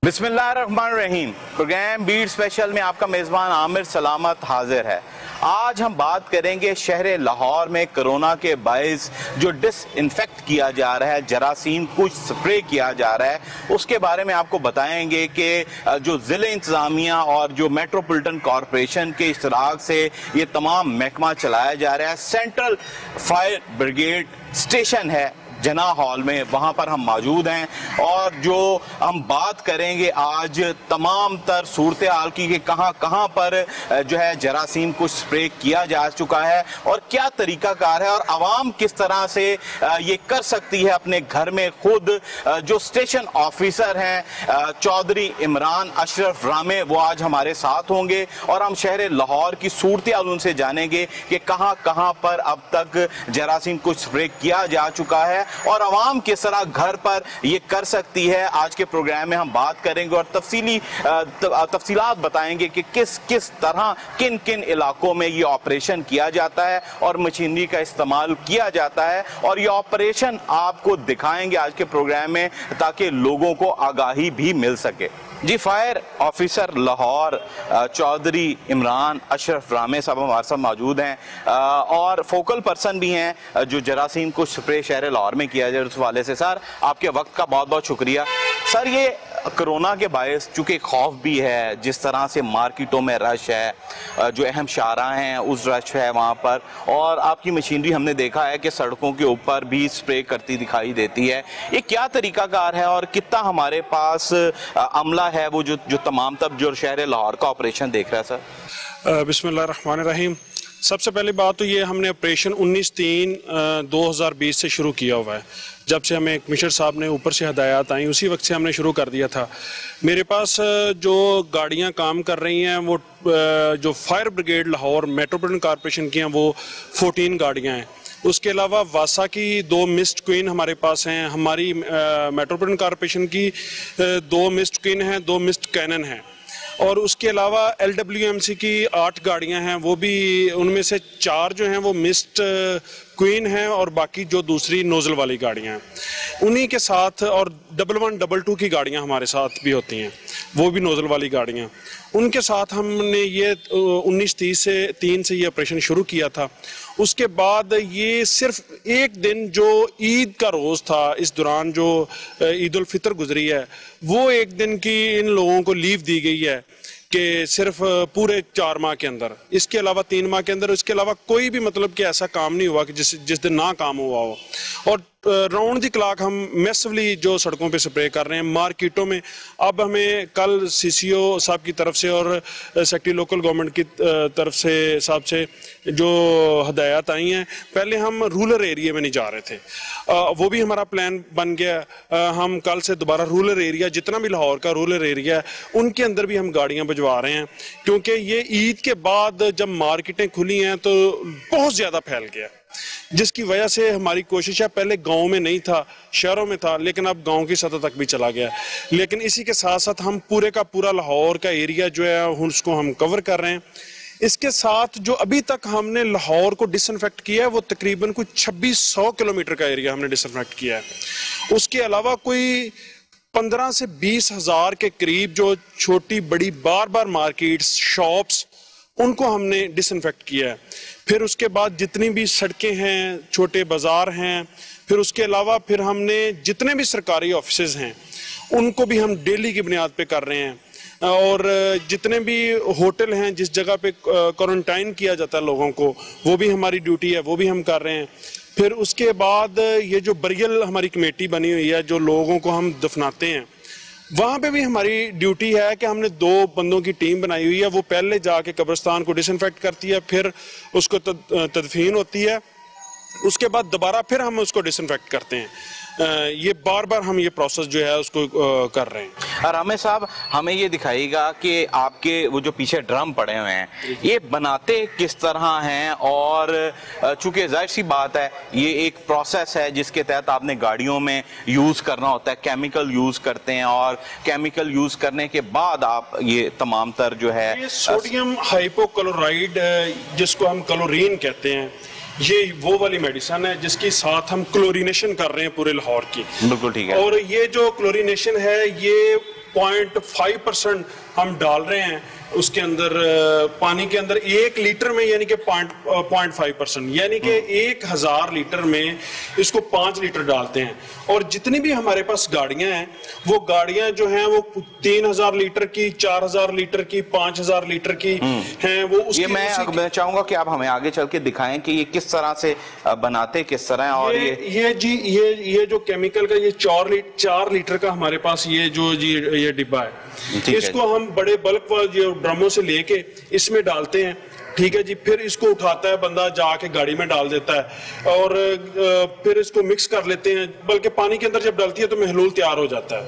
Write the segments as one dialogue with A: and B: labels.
A: बिस्मिल्लाहिर्रहमानिर्रहीम। Programme beat special में आपका मेज़बान आमिर सलामत हाजिर है। आज हम बात करेंगे शहर लाहौर में कोरोना के बायस जो डिसइंफेक्ट किया जा रहा है, जरासीम कुछ स्प्रे किया जा रहा है, उसके बारे में आपको बताएंगे कि जो ज़िले इंतज़ामिया और जो मेट्रोपॉलिटन कॉरपोरेशन के इश्तराक से ये तमाम महकमा चलाया जा रहा है। सेंट्रल फायर ब्रिगेड स्टेशन है जना हॉल में, वहाँ पर हम मौजूद हैं और जो हम बात करेंगे आज तमाम तर सूरत हाल की कि कहाँ कहाँ पर जो है जरासीम कुछ स्प्रे किया जा चुका है और क्या तरीकाकार है और आवाम किस तरह से ये कर सकती है अपने घर में खुद। जो स्टेशन ऑफिसर हैं चौधरी इमरान अशरफ रामे, वो आज हमारे साथ होंगे और हम शहर लाहौर की सूरत हाल उनसे जानेंगे कि कहाँ कहाँ पर अब तक जरासीम कुछ स्प्रे किया जा चुका है और आवाम किस तरह घर पर ये कर सकती है। आज के प्रोग्राम में हम बात करेंगे और तफसीलात बताएंगे कि किस किस तरह किन किन इलाकों में ये ऑपरेशन किया जाता है और मशीनरी का इस्तेमाल किया जाता है और ये ऑपरेशन आपको दिखाएंगे आज के प्रोग्राम में ताकि लोगों को आगाही भी मिल सके। जी, फायर ऑफिसर लाहौर चौधरी इमरान अशरफ रामे साहब हमारे साथ मौजूद हैं और फोकल पर्सन भी हैं जो जरासीम को स्प्रे शहर लाहौर में किया जाए। उस वाले से सर आपके वक्त का बहुत बहुत शुक्रिया। सर, ये कोरोना के बायस चूँकि खौफ भी है, जिस तरह से मार्केटों में रश है, जो अहम शाहराह हैं उस रश है वहाँ पर, और आपकी मशीनरी हमने देखा है कि सड़कों के ऊपर भी स्प्रे करती दिखाई देती है। ये क्या तरीकाकार है और कितना हमारे पास अमला है वो जो तमाम तब जो शहर लाहौर का ऑपरेशन देख रहा है? सर
B: बिस्मिल्लाहिर्रहमानिर्रहीम। सबसे पहली बात तो ये हमने ऑपरेशन 19/3/2020 से शुरू किया हुआ है। जब से हमें कमिश्नर साहब ने ऊपर से हदायत आई उसी वक्त से हमने शुरू कर दिया था। मेरे पास जो गाड़ियां काम कर रही हैं वो जो fire brigade Lahore metropolitan corporation की हैं वो 14 गाड़ियां हैं। उसके अलावा वासा की 2 मिस्ट क्वीन हमारे पास हैं, हमारी मेट्रोपॉलिटन कॉरपोरेशन की 2 मिस्ट क्वीन हैं, 2 मिस्ट कैनन हैं और उसके अलावा LWMC की 8 गाड़ियां हैं, वो भी उनमें से 4 जो हैं वो मिस्ट क्वीन हैं और बाकी जो दूसरी नोजल वाली गाड़ियां हैं उन्हीं के साथ, और 1122 की गाड़ियां हमारे साथ भी होती हैं, वो भी नोजल वाली गाड़ियां, उनके साथ हमने ये 19/3 से ये ऑपरेशन शुरू किया था। उसके बाद ये सिर्फ एक दिन जो ईद का रोज़ था, इस दौरान जो ईद उल फितर गुजरी है, वो एक दिन की इन लोगों को लीव दी गई है कि सिर्फ पूरे 4 माह के अंदर, इसके अलावा 3 माह के अंदर, इसके अलावा कोई भी मतलब कि ऐसा काम नहीं हुआ कि जिस दिन ना काम हुआ हो। और राउंड दी क्लॉक हम मैसिवली जो सड़कों पे स्प्रे कर रहे हैं मार्केटों में। अब हमें कल CCO साहब की तरफ से और सेक्रेटरी लोकल गवर्नमेंट की तरफ से साहब से जो हदायत आई हैं, पहले हम रूरल एरिया में नहीं जा रहे थे, वो भी हमारा प्लान बन गया। हम कल से दोबारा रूरल एरिया, जितना भी लाहौर का रूरल एरिया है, उनके अंदर भी हम गाड़ियाँ भिजवा रहे हैं क्योंकि ये ईद के बाद जब मार्केटें खुली हैं तो बहुत ज़्यादा फैल गया, जिसकी वजह से हमारी कोशिश है, पहले गांव में नहीं था, शहरों में था, लेकिन अब गांव की सतह तक भी चला गया। लेकिन इसी के साथ साथ हम पूरे का पूरा लाहौर का एरिया जो है उसको हम कवर कर रहे हैं। इसके साथ जो अभी तक हमने लाहौर को डिसइंफेक्ट किया है वो तकरीबन कुछ 2600 किलोमीटर का एरिया हमने डिसइंफेक्ट किया है। उसके अलावा कोई 15 से 20 हज़ार के करीब जो छोटी बड़ी बार बार मार्केट्स, शॉप्स, उनको हमने डिसइंफेक्ट किया है। फिर उसके बाद जितनी भी सड़कें हैं, छोटे बाज़ार हैं, फिर उसके अलावा फिर हमने जितने भी सरकारी ऑफिसेज हैं उनको भी हम डेली की बुनियाद पे कर रहे हैं और जितने भी होटल हैं जिस जगह पे क्वारंटाइन किया जाता है लोगों को, वो भी हमारी ड्यूटी है, वो भी हम कर रहे हैं। फिर उसके बाद ये जो बरियल हमारी कमेटी बनी हुई है, जो लोगों को हम दफनाते हैं, वहाँ पे भी हमारी ड्यूटी है कि हमने 2 बंदों की टीम बनाई हुई है। वो पहले जाके कब्रिस्तान को डिसइंफेक्ट करती है, फिर उसको तदफीन होती है, उसके बाद दोबारा फिर हम उसको डिसइंफेक्ट करते हैं। ये बार बार हम ये प्रोसेस जो है उसको कर रहे हैं।
A: रामे साहब, हमें ये दिखाइएगा कि आपके वो जो पीछे ड्रम पड़े हुए हैं ये बनाते किस तरह हैं, और चूंकि जाहिर सी बात है ये एक प्रोसेस है जिसके तहत आपने गाड़ियों में यूज़ करना होता है, केमिकल यूज़ करते हैं और केमिकल यूज़ करने के बाद आप ये तमाम तर जो है
B: ये सोडियम हाइपोक्लोराइड जिसको हम क्लोरीन कहते हैं, ये वो वाली मेडिसिन है जिसके साथ हम क्लोरीनेशन कर रहे हैं पूरे लाहौर की।
A: बिल्कुल ठीक है।
B: और ये जो क्लोरीनेशन है ये 0.5% हम डाल रहे हैं उसके अंदर, पानी के अंदर 1 लीटर में, यानी कि 0.5%, यानी कि 1000 लीटर में इसको 5 लीटर डालते हैं। और जितनी भी हमारे पास गाड़ियां हैं, वो गाड़ियां जो हैं वो 3000 लीटर की, 4000 लीटर की, 5000 लीटर की हैं। वो उसकी,
A: मैं चाहूंगा कि आप हमें आगे चल के दिखाएं कि ये किस तरह से बनाते, किस तरह। और
B: ये जो केमिकल का ये 4 लीटर का हमारे पास ये डिब्बा है, इसको हम बड़े बल्क ड्रमों से लेके इसमें डालते हैं। ठीक है जी, फिर इसको उठाता है बंदा, जाके गाड़ी में डाल देता है और फिर इसको मिक्स कर लेते हैं। बल्कि पानी के अंदर जब डालती है तो महलूल तैयार हो जाता है।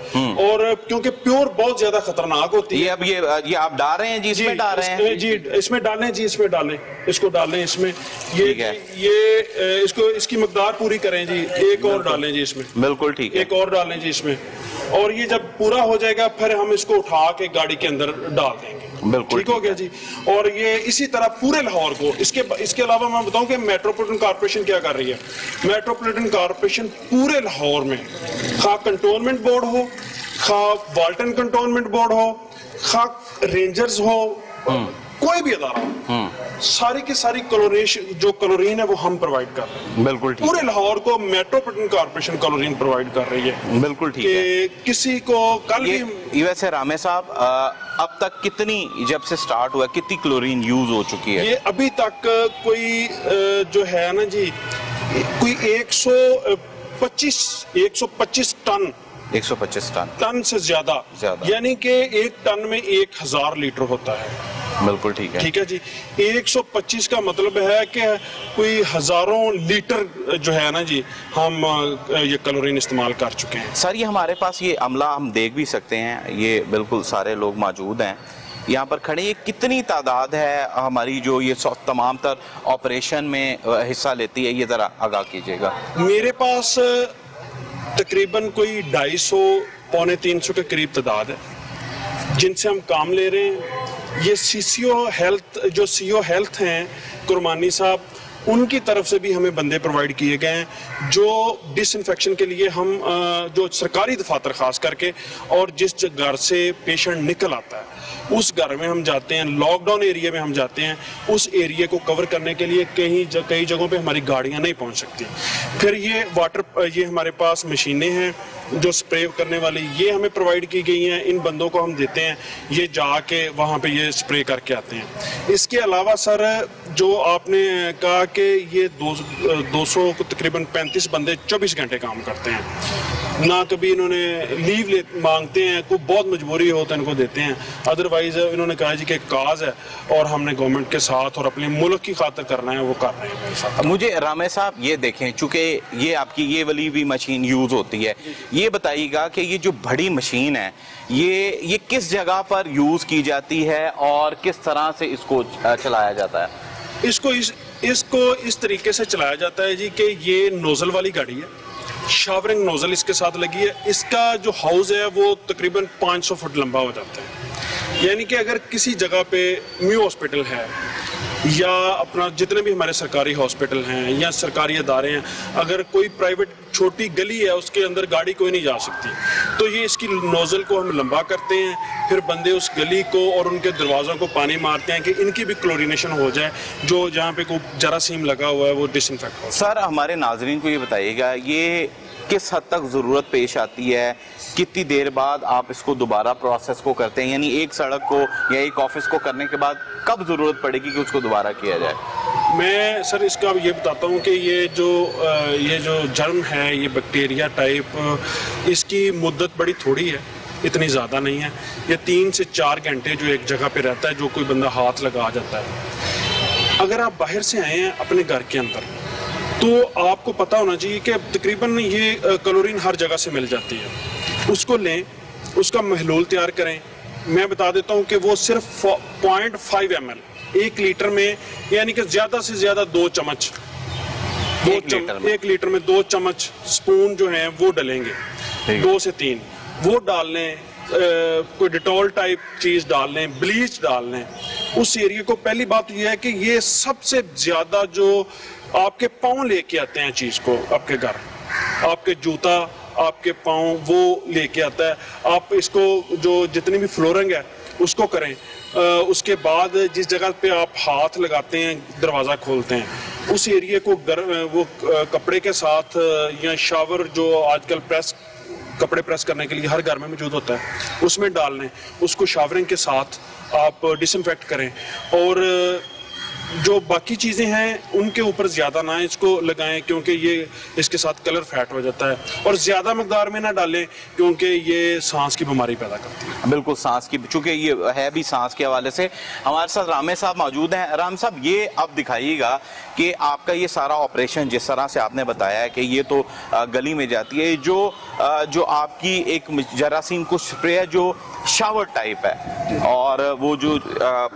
B: और क्योंकि प्योर बहुत ज्यादा खतरनाक होती है।
A: अब ये आप डाल रहे हैं जी, इसमें डाल रहे हैं
B: जी, इसमें डालें जी, इसमें डालें, इसको डालें इसमें। ये इसको, इसकी मकदार पूरी करें जी, एक और डालें जी इसमें।
A: बिल्कुल ठीक है,
B: एक और डालें जी इसमें। और ये जब पूरा हो जाएगा फिर हम इसको उठा के गाड़ी के अंदर डाल देंगे।
A: बिल्कुल
B: ठीक हो गया जी। और ये इसी तरह पूरे लाहौर को, इसके अलावा मैं बताऊं कि मेट्रोपॉलिटन कॉर्पोरेशन क्या कर रही है। मेट्रोपॉलिटन कॉर्पोरेशन पूरे लाहौर में, खा कंटोनमेंट बोर्ड हो, खा वाल्टन कंटोनमेंट बोर्ड हो, खा रेंजर्स हो, कोई भी अदारा हो, सारी की सारी क्लोरीन है वो हम प्रोवाइड कर रहे हैं।
A: बिल्कुल ठीक
B: पूरे लाहौर को मेट्रोपॉलिटन कॉर्पोरेशन क्लोरीन प्रोवाइड कर रही है।
A: बिल्कुल ठीक है।
B: किसी को कल भी
A: वैसे रामे साहब, अब तक कितनी, जब से स्टार्ट हुआ, कितनी क्लोरीन यूज हो चुकी है?
B: ये अभी तक कोई जो है ना जी, कोई 125 टन,
A: 125
B: टन से ज्यादा, यानी कि 1 टन में 1000 लीटर होता है।
A: बिल्कुल ठीक है।
B: ठीक है जी। 125 का मतलब है कि कोई हजारों लीटर जो है ना जी, हम ये क्लोरीन इस्तेमाल कर चुके हैं।
A: सर, ये हमारे पास ये अमला हम देख भी सकते हैं, ये बिल्कुल सारे लोग मौजूद हैं यहाँ पर खड़े। ये कितनी तादाद है हमारी जो ये तमाम तर ऑपरेशन में हिस्सा लेती है, ये जरा आगाह कीजिएगा।
B: मेरे पास तकरीबन कोई 250 पौने 300 के करीब तादाद है जिनसे हम काम ले रहे हैं। ये सीसीओ हेल्थ हैं कुरमानी साहब, उनकी तरफ से भी हमें बंदे प्रोवाइड किए गए हैं जो डिसइंफेक्शन के लिए हम जो सरकारी दफातर खास करके, और जिस घर से पेशेंट निकल आता है उस घर में हम जाते हैं, लॉकडाउन एरिया में हम जाते हैं, उस एरिया को कवर करने के लिए कई जगहों पे हमारी गाड़ियां नहीं पहुंच सकती। फिर ये हमारे पास मशीनें हैं जो स्प्रे करने वाली, ये हमें प्रोवाइड की गई हैं। इन बंदों को हम देते हैं, ये जाके वहाँ पे ये स्प्रे करके आते हैं। इसके अलावा सर, जो आपने कहा कि ये 200 को तकरीबन 35 बंदे 24 घंटे काम करते हैं। ना कभी इन्होंने लीव मांगते हैं, कोई बहुत मजबूरी हो तो इनको देते हैं, अदरवाइज इन्होंने कहा जी कि काज है और हमने गवर्नमेंट के साथ और अपने मुल्क की खातिर करना है, वो कर रहे हैं।
A: मुझे रामे साहब ये देखें, चूंकि ये आपकी ये वाली भी मशीन यूज होती है, ये बताइएगा कि ये जो बड़ी मशीन है ये किस जगह पर यूज की जाती है और किस तरह से इसको चलाया जाता है?
B: इसको इस तरीके से चलाया जाता है जी कि ये नोजल वाली गाड़ी है, शावरिंग नोजल इसके साथ लगी है। इसका जो हाउस है वो तकरीबन 500 फुट लंबा हो जाता है। यानी कि अगर किसी जगह पे म्यू हॉस्पिटल है या अपना जितने भी हमारे सरकारी हॉस्पिटल हैं या सरकारी अदारे हैं, अगर कोई प्राइवेट छोटी गली है उसके अंदर गाड़ी कोई नहीं जा सकती, तो ये इसकी नोजल को हम लंबा करते हैं, फिर बंदे उस गली को और उनके दरवाज़ों को पानी मारते हैं कि इनकी भी क्लोरीनेशन हो जाए, जो जहाँ पे कोई जरासीम लगा हुआ है वो डिसइंफेक्ट हो।
A: सर, हमारे नाजरीन को ये बताइएगा, ये किस हद तक ज़रूरत पेश आती है, कितनी देर बाद आप इसको दोबारा प्रोसेस को करते हैं, यानी एक सड़क को या एक ऑफिस को करने के बाद कब ज़रूरत पड़ेगी कि उसको दोबारा किया जाए?
B: मैं सर इसका ये बताता हूँ कि ये जो जर्म है, ये बैक्टीरिया टाइप, इसकी मुद्दत बड़ी थोड़ी है, इतनी ज़्यादा नहीं है। ये 3 से 4 घंटे जो एक जगह पे रहता है, जो कोई बंदा हाथ लगा जाता है। अगर आप बाहर से आए हैं अपने घर के अंदर, तो आपको पता होना चाहिए कि तकरीबन ये क्लोरीन हर जगह से मिल जाती है। उसको लें, उसका महलूल तैयार करें। मैं बता देता हूँ कि वो सिर्फ 0.5 ml 1 लीटर में, यानी कि ज़्यादा से ज़्यादा 2 चम्मच, 1 लीटर में 2 चम्मच स्पून जो हैं वो डलेंगे, 2 से 3 वो डाल लें। कोई डिटॉल टाइप चीज़ डाल लें, ब्लीच डाल लें उस एरिया को। पहली बात यह है कि ये सबसे ज़्यादा जो आपके पाँव लेके आते हैं चीज़ को, आपके घर, आपके जूता, आपके पाँव वो लेके आता है। आप इसको जो जितनी भी फ्लोरिंग है उसको करें। उसके बाद जिस जगह पे आप हाथ लगाते हैं, दरवाज़ा खोलते हैं, उस एरिया को वो कपड़े के साथ या शावर जो आजकल कपड़े प्रेस करने के लिए हर घर में मौजूद होता है उसमें डाल लें। उसको शावरिंग के साथ आप डिसइंफेक्ट करें। और जो बाकी चीज़ें हैं उनके ऊपर ज़्यादा ना इसको लगाएं, क्योंकि ये इसके साथ कलर फैट हो जाता है। और ज़्यादा मकदार में ना डालें, क्योंकि ये सांस की बीमारी पैदा करती है।
A: बिल्कुल, सांस की, चूँकि ये है भी सांस के हवाले से। हमारे साथ रामे साहब मौजूद हैं। राम साहब, ये अब दिखाइएगा कि आपका ये सारा ऑपरेशन जिस तरह से आपने बताया है कि ये तो गली में जाती है, जो आपकी एक जरासीम कुछ स्प्रे है जो शावर टाइप है, और वो जो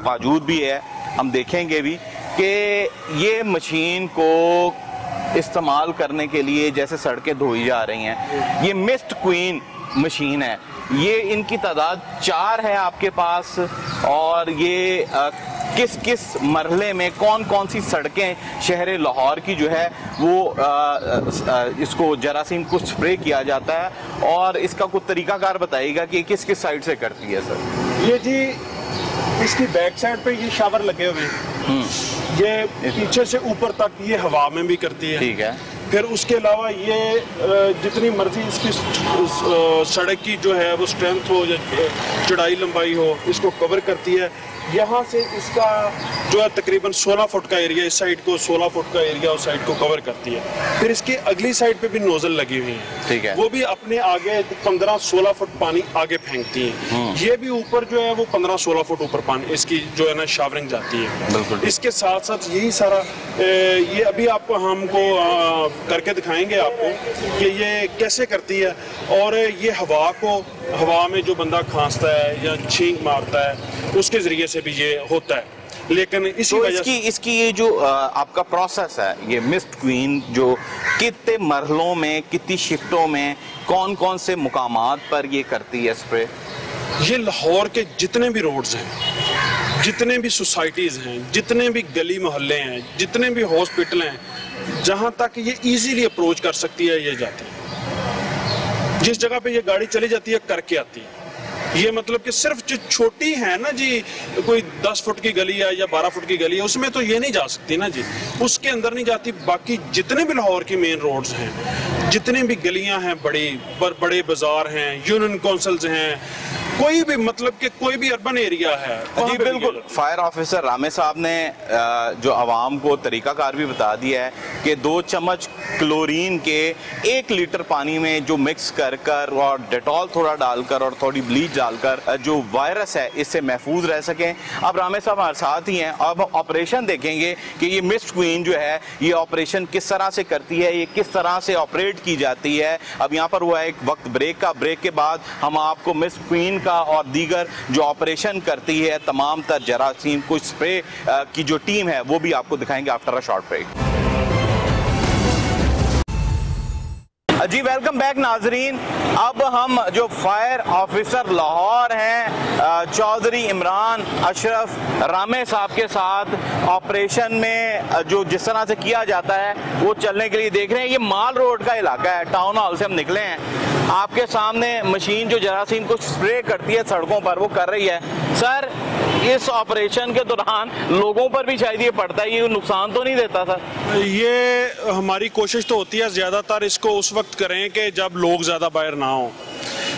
A: मौजूद भी है, हम देखेंगे भी कि ये मशीन को इस्तेमाल करने के लिए जैसे सड़कें धोई जा रही हैं, ये मिस्ट क्वीन मशीन है। ये इनकी तादाद 4 है आपके पास, और ये किस किस मरहले में कौन कौन सी सड़कें शहर लाहौर की जो है वो इसको जरासीम को स्प्रे किया जाता है, और इसका कुछ तरीकाकार बताइएगा कि किस किस साइड से करती है सर?
B: ये जी इसकी बैक साइड पे ये शावर लगे हुए हैं, ये पीछे से ऊपर तक ये हवा में भी करती है।
A: ठीक है।
B: फिर उसके अलावा ये जितनी मर्जी इसकी सड़क की जो है वो स्ट्रेंथ हो या चौड़ाई लंबाई हो, इसको कवर करती है। यहाँ से इसका जो है तकरीबन 16 फुट का एरिया, इस साइड को 16 फुट का एरिया उस साइड को कवर करती है। फिर इसकी अगली साइड पे भी नोजल लगी हुई है।
A: ठीक है।
B: वो भी अपने आगे 15-16 फुट पानी आगे फेंकती है। ये भी ऊपर जो है वो 15-16 फुट ऊपर पानी इसकी जो है ना शावरिंग जाती है।
A: बिल्कुल।
B: इसके साथ साथ यही सारा ये अभी आपको हमको करके दिखाएंगे आपको कि ये कैसे करती है। और ये हवा में जो बंदा खांसता है या छींक मारता है उसके जरिए से भी ये होता है। लेकिन इसी
A: तो
B: वजह
A: इसकी ये जो आपका प्रोसेस है, ये मिस्ट क्वीन जो कितने मरहलों में, कितनी शिफ्टों में, कौन कौन से मुकामात पर ये करती है स्प्रे?
B: ये लाहौर के जितने भी रोड्स हैं, जितने भी सोसाइटीज़ हैं, जितने भी गली मोहल्ले हैं, जितने भी हॉस्पिटल हैं, जहाँ तक ये इजीली अप्रोच कर सकती है ये जाती है। जिस जगह पे ये गाड़ी चली जाती है करके आती है। ये मतलब कि सिर्फ जो छोटी है ना जी, कोई 10 फुट की गली है या 12 फुट की गली है, उसमें तो ये नहीं जा सकती ना जी, उसके अंदर नहीं जाती। बाकी जितने भी लाहौर की मेन रोड्स हैं, जितने भी गलियां हैं, बड़े बाजार हैं, यूनियन काउंसिल्स हैं, कोई भी मतलब कि कोई भी अर्बन एरिया है।
A: जी बिल्कुल। फायर ऑफिसर रामे साहब ने जो आवाम को तरीकाकार भी बता दिया है कि 2 चम्मच क्लोरीन के 1 लीटर पानी में जो मिक्स कर और डेटॉल थोड़ा डालकर और थोड़ी ब्लीच डालकर जो वायरस है इससे महफूज रह सकें। अब रामे साहब हमारे साथ ही हैं। अब ऑपरेशन देखेंगे कि ये मिस्ट क्वीन जो है ये ऑपरेशन किस तरह से करती है, ये किस तरह से ऑपरेट की जाती है। अब यहाँ पर हुआ एक वक्त ब्रेक का, ब्रेक के बाद हम आपको मिस्ट क्वीन और दीगर जो ऑपरेशन करती है तमाम तर जरासीम को स्प्रे की जो टीम है वो भी आपको दिखाएंगे आफ्टर अ शॉर्ट ब्रेक। जी वेलकम बैक नाजरीन। अब हम जो फायर ऑफिसर लाहौर हैं चौधरी इमरान अशरफ रामे साहब के साथ ऑपरेशन में जो जिस तरह से किया जाता है वो चलने के लिए देख रहे हैं। ये माल रोड का इलाका है, टाउन हॉल से हम निकले हैं। आपके सामने मशीन जो जरासीम को स्प्रे करती है सड़कों पर वो कर रही है। सर, इस ऑपरेशन के दौरान लोगों पर भी शायद ये पड़ता है, ये नुकसान तो नहीं देता सर?
B: ये हमारी कोशिश तो होती है ज़्यादातर इसको उस वक्त करें कि जब लोग ज़्यादा बाहर ना हो,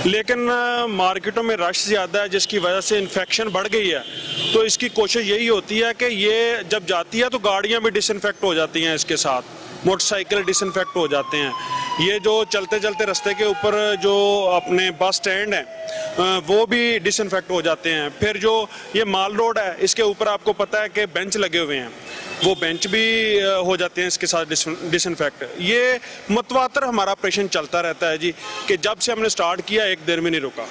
B: लेकिन मार्केटों में रश ज़्यादा है जिसकी वजह से इन्फेक्शन बढ़ गई है। तो इसकी कोशिश यही होती है कि ये जब जाती है तो गाड़ियाँ भी डिसइंफेक्ट हो जाती हैं, इसके साथ मोटरसाइकिल डिसइंफेक्ट हो जाते हैं। ये जो चलते चलते रास्ते के ऊपर जो अपने बस स्टैंड है वो भी डिसइंफेक्ट हो जाते हैं। फिर जो ये माल रोड है इसके ऊपर आपको पता है कि बेंच लगे हुए हैं, वो बेंच भी हो जाते हैं इसके साथ डिसइंफेक्ट। ये मतवातर हमारा ऑपरेशन चलता रहता है जी, कि जब से हमने स्टार्ट किया 1 देर में नहीं रुका।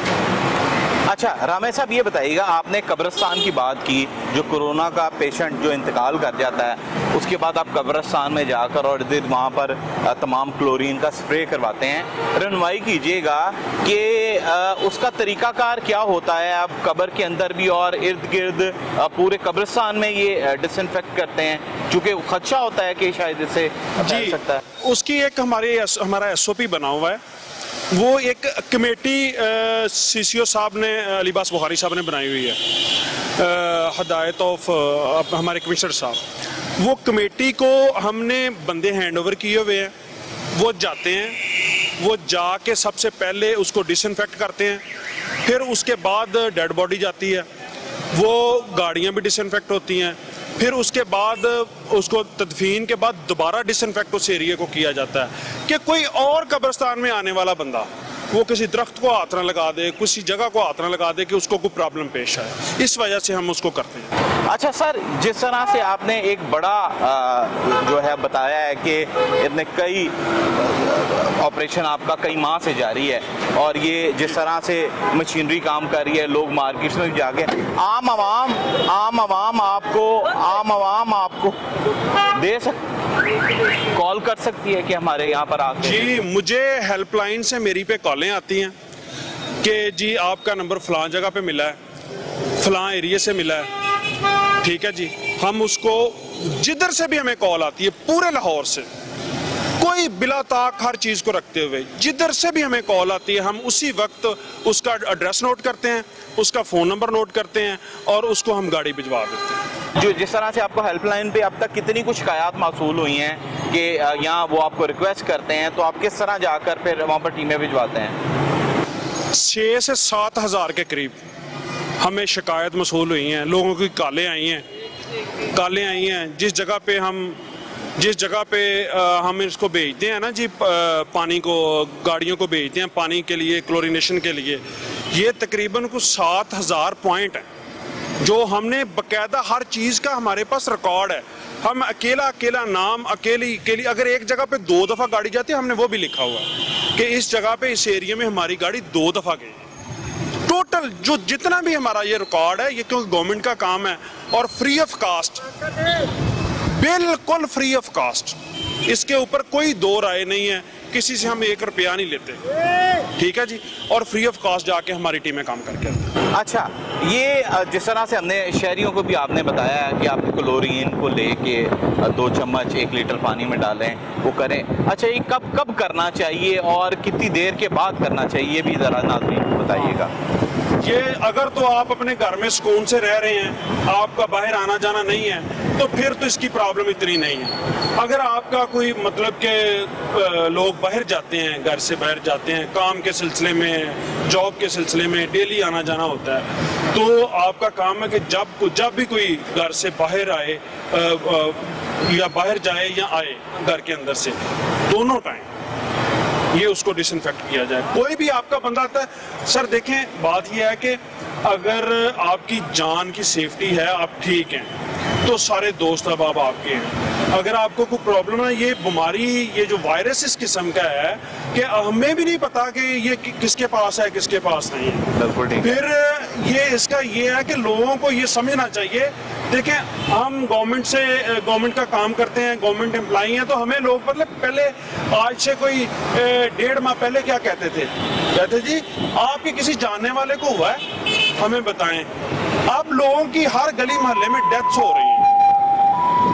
A: अच्छा रामे साहब, ये बताइएगा, आपने कब्रिस्तान की बात की, जो कोरोना का पेशेंट जो इंतकाल कर जाता है उसके बाद आप कब्रिस्तान में जाकर और वहाँ पर तमाम क्लोरीन का स्प्रे करवाते हैं। रहनुमाई कीजिएगा कि उसका तरीकाकार क्या होता है। आप कब्र के अंदर भी और इर्द गिर्द पूरे कब्रिस्तान में ये डिसइंफेक्ट करते हैं, चूँकि खदशा होता है कि शायद इससे फैल सकता है।
B: उसकी एक हमारा SOP बना हुआ है वो एक कमेटी CCO साहब ने, अलीबास बुखारी साहब ने बनाई हुई है, हदायत ऑफ हमारे कमिश्नर साहब। वो कमेटी को हमने बंदे हैंड ओवर किए हुए हैं। वो जाते हैं, वो जाके सबसे पहले उसको डिसइंफेक्ट करते हैं, फिर उसके बाद डेड बॉडी जाती है, वो गाड़ियाँ भी डिसइंफेक्ट होती हैं, फिर उसके बाद उसको तदफीन के बाद दोबारा डिसइंफेक्ट उस एरिया को किया जाता है कि कोई और कब्रिस्तान में आने वाला बंदा वो किसी दरख्त को हाथ ना लगा दे, किसी जगह को हाथ ना लगा दे कि उसको कोई प्रॉब्लम पेश आए। इस वजह से हम उसको करते हैं।
A: अच्छा सर, जिस तरह से आपने एक बड़ा जो है बताया है कि इतने कई ऑपरेशन आपका कई माह से जारी है, और ये जिस तरह से मशीनरी काम कर रही है, लोग मार्केट्स में भी जाके आम आवाम आपको दे कॉल कर सकती है कि हमारे यहाँ पर आके।
B: जी, मुझे हेल्पलाइन से मेरी पे कॉलें आती हैं कि जी आपका नंबर फलां जगह पे मिला है, फलां एरिया से मिला है, ठीक है जी। हम उसको जिधर से भी हमें कॉल आती है पूरे लाहौर से, कोई बिला ताक हर चीज़ को रखते हुए जिधर से भी हमें कॉल आती है, हम उसी वक्त उसका एड्रेस नोट करते हैं, उसका फ़ोन नंबर नोट करते हैं और उसको हम गाड़ी भिजवा देते हैं।
A: जो जिस तरह से आपको हेल्पलाइन पे अब तक कितनी कुछ शिकायत मौसूल हुई हैं कि यहाँ वो आपको रिक्वेस्ट करते हैं, तो आप किस तरह जाकर फिर वहाँ पर टीमें भिजवाते हैं?
B: 6 से 7 हज़ार के करीब हमें शिकायत मौसूल हुई हैं। लोगों की कालें आई हैं जिस जगह पे हम इसको भेजते हैं ना जी, पानी को, गाड़ियों को भेजते हैं पानी के लिए, क्लोरीनेशन के लिए। ये तकरीबन कुछ 7,000 पॉइंट हैं जो हमने बाकायदा हर चीज़ का हमारे पास रिकॉर्ड है। हम अकेला नाम अकेली अगर एक जगह पे 2 दफ़ा गाड़ी जाती है, हमने वो भी लिखा हुआ है कि इस जगह पे, इस एरिया में हमारी गाड़ी 2 दफ़ा गई। टोटल जो जितना भी हमारा ये रिकॉर्ड है, ये क्योंकि गवर्नमेंट का काम है और फ्री ऑफ कास्ट, बिल्कुल फ्री ऑफ कास्ट, इसके ऊपर कोई दो राय नहीं है, किसी से हम 1 रुपया नहीं लेते, ठीक है जी, और फ्री ऑफ कास्ट जाके हमारी टीमें काम करके।
A: अच्छा, ये जिस तरह से हमने शहरियों को भी आपने बताया है कि आप क्लोरीन को लेके 2 चम्मच 1 लीटर पानी में डालें, वो करें। अच्छा, ये कब करना चाहिए और कितनी देर के बाद करना चाहिए, ये भी ज़रा नाज़रीन को बताइएगा।
B: ये अगर तो आप अपने घर में सुकून से रह रहे हैं, आपका बाहर आना जाना नहीं है, तो फिर तो इसकी प्रॉब्लम इतनी नहीं है। अगर आपका कोई मतलब कि लोग बाहर जाते हैं, घर से बाहर जाते हैं, काम के सिलसिले में, जॉब के सिलसिले में डेली आना जाना होता है, तो आपका काम है कि जब भी कोई घर से बाहर आए या बाहर जाए या आए घर के अंदर से, दोनों टाइम ये उसको डिसइंफेक्ट किया जाए। कोई भी आपका बंदा आता है, सर देखें बात यह है कि अगर आपकी जान की सेफ्टी है, आप ठीक हैं, तो सारे दोस्त अब आपके हैं। अगर आपको कोई प्रॉब्लम है, ये बीमारी, ये जो वायरस इस किस्म का है कि हमें भी नहीं पता कि ये किसके पास है, किसके पास नहीं है।
A: बिल्कुल ठीक।
B: फिर ये इसका ये है कि लोगों को ये समझना चाहिए। देखें, हम गवर्नमेंट का काम करते हैं, गवर्नमेंट एम्प्लॉई हैं, तो हमें लोग मतलब पहले आज से कोई 1.5 माह पहले क्या कहते जी आपके किसी जानने वाले को हुआ है, हमें बताएं। अब लोगों की हर गली मोहल्ले में डेथ्स हो रही हैं।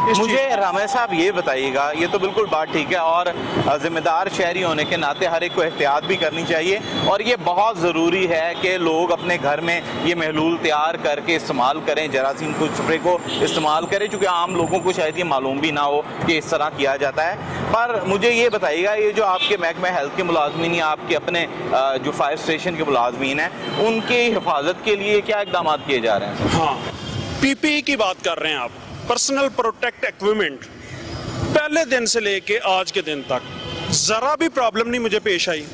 A: मुझे रमेश साहब ये बताइएगा, ये तो बिल्कुल बात ठीक है, और जिम्मेदार शहरी होने के नाते हर एक को एहतियात भी करनी चाहिए, और ये बहुत ज़रूरी है कि लोग अपने घर में ये महलूल तैयार करके इस्तेमाल करें, जरासीम को स्प्रे को इस्तेमाल करें, चूँकि आम लोगों को शायद ये मालूम भी ना हो कि इस तरह किया जाता है। पर मुझे ये बताइएगा, ये जो आपके महकमा हेल्थ के मुलाजमीन या आपके अपने जो फायर स्टेशन के मुलाजमीन हैं, उनकी हिफाजत के लिए क्या इकदाम किए जा रहे हैं?
B: हाँ, PPE की बात कर रहे हैं आप, पर्सनल प्रोटेक्ट इक्विपमेंट। पहले दिन से लेके आज के दिन तक ज़रा भी प्रॉब्लम नहीं मुझे पेश आई।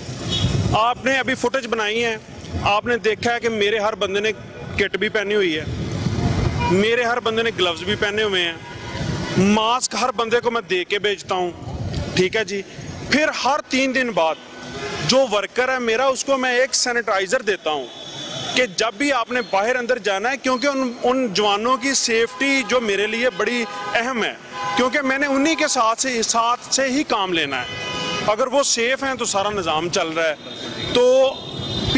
B: आपने अभी फुटेज बनाई है, आपने देखा है कि मेरे हर बंदे ने किट भी पहनी हुई है, मेरे हर बंदे ने ग्लव्स भी पहने हुए हैं, मास्क हर बंदे को मैं दे के भेजता हूँ, ठीक है जी। फिर हर 3 दिन बाद जो वर्कर है मेरा, उसको मैं एक सैनिटाइज़र देता हूँ कि जब भी आपने बाहर अंदर जाना है, क्योंकि उन जवानों की सेफ्टी जो मेरे लिए बड़ी अहम है, क्योंकि मैंने उन्हीं के साथ से ही काम लेना है। अगर वो सेफ हैं तो सारा निज़ाम चल रहा है। तो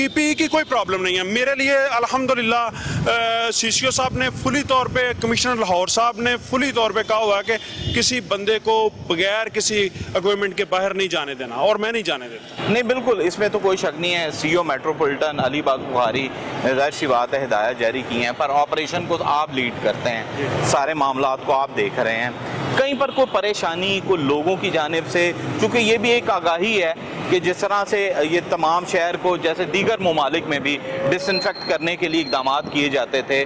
B: पीपीई की कोई प्रॉब्लम नहीं है मेरे लिए अल्हम्दुलिल्लाह। सीसीओ साहब ने फुली तौर पे, कमिश्नर लाहौर साहब ने फुली तौर पे कहा हुआ है कि किसी बंदे को बगैर किसी इक्विपमेंट के बाहर नहीं जाने देना, और मैं नहीं जाने देता।
A: नहीं बिल्कुल, इसमें तो कोई शक नहीं है। सीईओ मेट्रोपॉलिटन अली बुखारी जाहिर सी बात है हिदायत जारी की हैं, पर ऑपरेशन को तो आप लीड करते हैं, सारे मामलात को आप देख रहे हैं। कहीं पर कोई परेशानी कोई लोगों की जानिब से, क्योंकि ये भी एक आगाही है कि जिस तरह से ये तमाम शहर को जैसे दीगर ममालिक में भी डिसइंफेक्ट करने के लिए इकदाम किए जाते थे,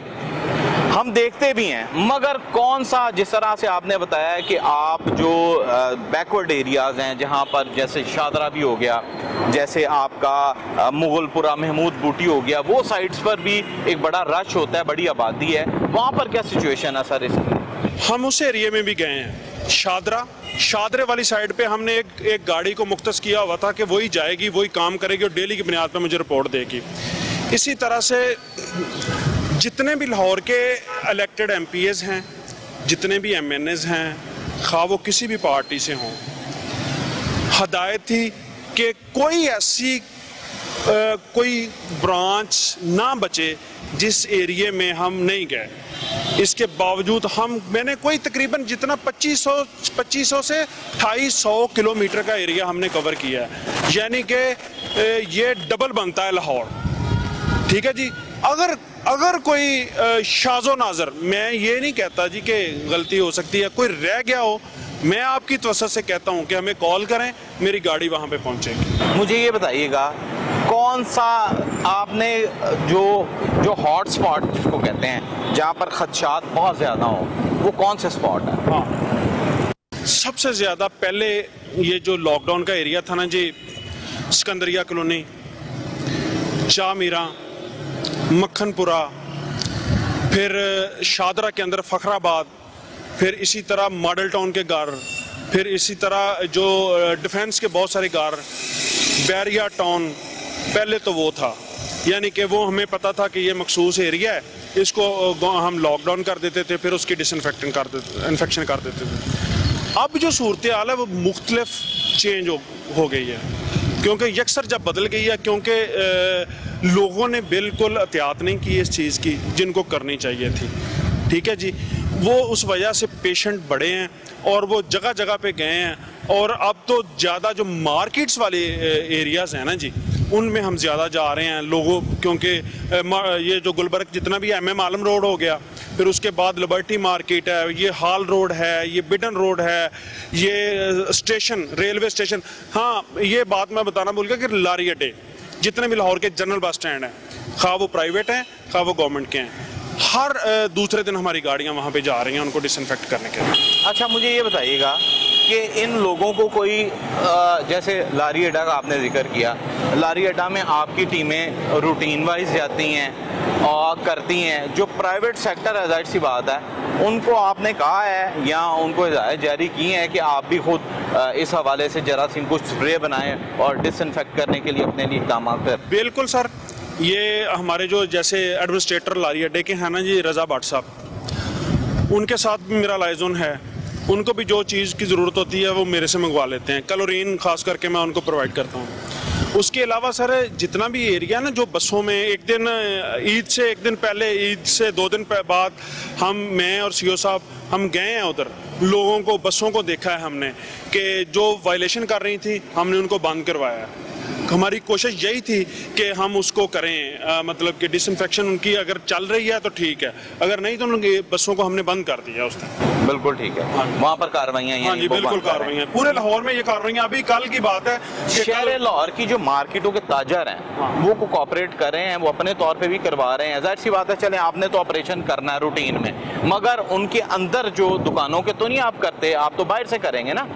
A: हम देखते भी हैं, मगर कौन सा, जिस तरह से आपने बताया है कि आप जो बैकवर्ड एरियाज़ हैं जहां पर जैसे शादरा भी हो गया, जैसे आपका मुगलपुरा महमूद बूटी हो गया, वो साइट्स पर भी एक बड़ा रश होता है, बड़ी आबादी है, वहाँ पर क्या सिचुएशन है सर इसकी?
B: हम उस एरिए में भी गए हैं, शादरे वाली साइड पे हमने एक गाड़ी को मुख्तस किया हुआ था कि वही जाएगी, वही काम करेगी और डेली की बुनियाद पर मुझे रिपोर्ट देगी। इसी तरह से जितने भी लाहौर के इलेक्टेड एमपीएस हैं, जितने भी एमएनएस हैं, खा वो किसी भी पार्टी से हों, हदायत थी कि कोई ऐसी कोई ब्रांच ना बचे जिस एरिए में हम नहीं गए। इसके बावजूद मैंने कोई तकरीबन जितना 2500 से 2800 किलोमीटर का एरिया हमने कवर किया है, यानी कि ये डबल बनता है लाहौर। ठीक है जी। अगर कोई शाज़ो नाज़र, मैं ये नहीं कहता जी कि गलती हो सकती है, कोई रह गया हो, मैं आपकी तवज्जो से कहता हूँ कि हमें कॉल करें, मेरी गाड़ी वहाँ पे पहुँचेगी।
A: मुझे ये बताइएगा, कौन सा आपने जो हॉट स्पॉट जिसको कहते हैं, जहाँ पर खदशात बहुत ज़्यादा हो, वो कौन से स्पॉट है?
B: हाँ, सबसे ज़्यादा पहले ये जो लॉकडाउन का एरिया था ना जी, सिकंदरिया कॉलोनी, शाहमीरा, मक्खनपुरा, फिर शादरा के अंदर फखराबाद, फिर इसी तरह मॉडल टाउन के गार, फिर इसी तरह जो डिफेंस के बहुत सारे गार, बैरिया टाउन, पहले तो वो था, यानी कि वो हमें पता था कि ये मखसूस एरिया है, इसको हम लॉकडाउन कर देते थे, फिर उसकी इन्फेक्शन कर देते थे। अब जो सूरत हाल है वो मुख्तलिफ चेंज हो गई है, क्योंकि यकसर जब बदल गई है, क्योंकि लोगों ने बिल्कुल एहतियात नहीं की इस चीज़ की जिनको करनी चाहिए थी। ठीक है जी। वो उस वजह से पेशेंट बढ़े हैं और वो जगह जगह पे गए हैं, और अब तो ज़्यादा जो मार्केट्स वाले एरियाज़ हैं ना जी, उनमें हम ज़्यादा जा रहे हैं लोगों, क्योंकि ये जो गुलबर्ग जितना भी MM आलम रोड हो गया, फिर उसके बाद लिबर्टी मार्केट है, ये हाल रोड है, ये बिडन रोड है, ये स्टेशन, रेलवे स्टेशन। हाँ, ये बात मैं बताना भूल गया कि लारी अड्डे जितने भी लाहौर के जनरल बस स्टैंड हैं, खा वो प्राइवेट हैं खा वो गवर्नमेंट के हैं, हर दूसरे दिन हमारी गाड़ियां वहां पे जा रही हैं उनको डिसइंफेक्ट करने के लिए।
A: अच्छा, मुझे ये बताइएगा कि इन लोगों को कोई जैसे लारी अड्डा का आपने जिक्र किया, लारी अड्डा में आपकी टीमें रूटीन वाइज जाती हैं और करती हैं, जो प्राइवेट सेक्टर है, जाहिर सी बात है, उनको आपने कहा है या उनको हिदायत जारी की है कि आप भी खुद इस हवाले से जरासीम को स्प्रे बनाएं और डिसइंफेक्ट करने के लिए अपने लिए इक़दाम करें?
B: बिल्कुल सर, ये हमारे जो जैसे एडमिनिस्ट्रेटर लारी अड्डे के हैं ना जी, रज़ा भट्ट साहब, उनके साथ भी मेरा लाइजोन है, उनको भी जो चीज़ की ज़रूरत होती है वो मेरे से मंगवा लेते हैं, क्लोरीन खास करके मैं उनको प्रोवाइड करता हूँ। उसके अलावा सर जितना भी एरिया ना, जो बसों में एक दिन ईद से एक दिन पहले, ईद से 2 दिन बाद मैं और सीओ साहब हम गए हैं उधर, लोगों को, बसों को देखा है हमने कि जो वायलेशन कर रही थी हमने उनको बंद करवाया है। हमारी कोशिश यही थी कि हम उसको करें, मतलब कि डिसइंफेक्शन उनकी अगर चल रही है तो ठीक है, अगर नहीं तो उनकी बसों को हमने बंद कर दिया उस दिन।
A: बिल्कुल ठीक है। हाँ, वहाँ पर कार्रवाइयाँ?
B: हाँ जी, बिल्कुल कार्रवाइयाँ, पूरे लाहौर में ये कार्रवाइयाँ। अभी कल की बात है,
A: शहर लाहौर की जो मार्केटों के ताजर हैं, हाँ, वो कोऑपरेट कर रहे हैं, वो अपने तौर पे भी करवा रहे हैं। जाहिर सी बात है, चले आपने तो ऑपरेशन करना है रूटीन में, मगर उनके अंदर जो दुकानों के तो नहीं आप करते, आप तो बाहर से करेंगे ना,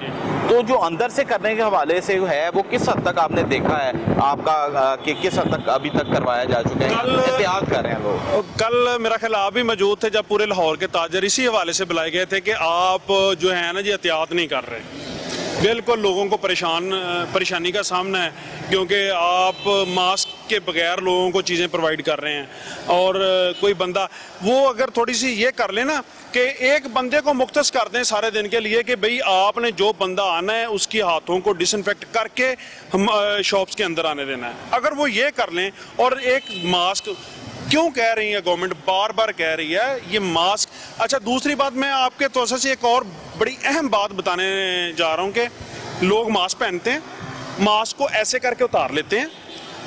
A: तो जो अंदर से करने के हवाले से है वो किस हद तक आपने देखा है आपका, कि किस हद तक अभी तक करवाया जा चुका है, एहतियात कर रहे हैं लोग? कल
B: मेरा ख्याल आप भी मौजूद थे जब पूरे लाहौर के ताजर इसी हवाले से बुलाए गए थे कि आप जो है ना जी एहतियात नहीं कर रहे। बिल्कुल लोगों को परेशानी का सामना है, क्योंकि आप मास्क के बगैर लोगों को चीज़ें प्रोवाइड कर रहे हैं। और कोई बंदा वो अगर थोड़ी सी ये कर ले ना कि एक बंदे को मुख्तस कर दें सारे दिन के लिए कि भाई आपने जो बंदा आना है उसकी हाथों को डिसइंफेक्ट करके हम शॉप्स के अंदर आने देना है, अगर वो ये कर लें। और एक मास्क क्यों कह रही है गवर्नमेंट, बार बार कह रही है ये मास्क। अच्छा, दूसरी बात मैं आपके तौर से एक और बड़ी अहम बात बताने जा रहा हूँ कि लोग मास्क पहनते हैं, मास्क को ऐसे करके उतार लेते हैं,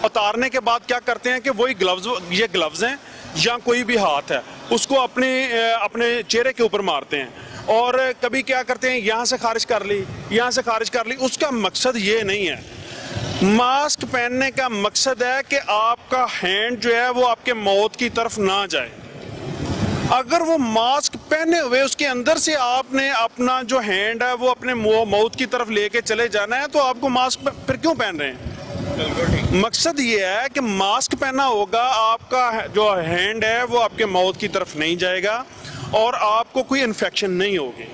B: उतारने के बाद क्या करते हैं कि वही ग्लव्स, ये ग्लव्स हैं या कोई भी हाथ है, उसको अपने चेहरे के ऊपर मारते हैं। और कभी क्या करते हैं, यहाँ से खारिज कर ली, यहाँ से खारिज कर ली। उसका मकसद ये नहीं है। मास्क पहनने का मकसद है कि आपका हैंड जो है वो आपके मौत की तरफ ना जाए। अगर वो मास्क पहने हुए उसके अंदर से आपने अपना जो हैंड है वो अपने मौत की तरफ लेके चले जाना है, तो आपको मास्क फिर क्यों पहन रहे हैं? मकसद ये है कि मास्क पहना होगा, आपका जो हैंड है वो आपके मौत की तरफ नहीं जाएगा और आपको कोई इन्फेक्शन नहीं होगी।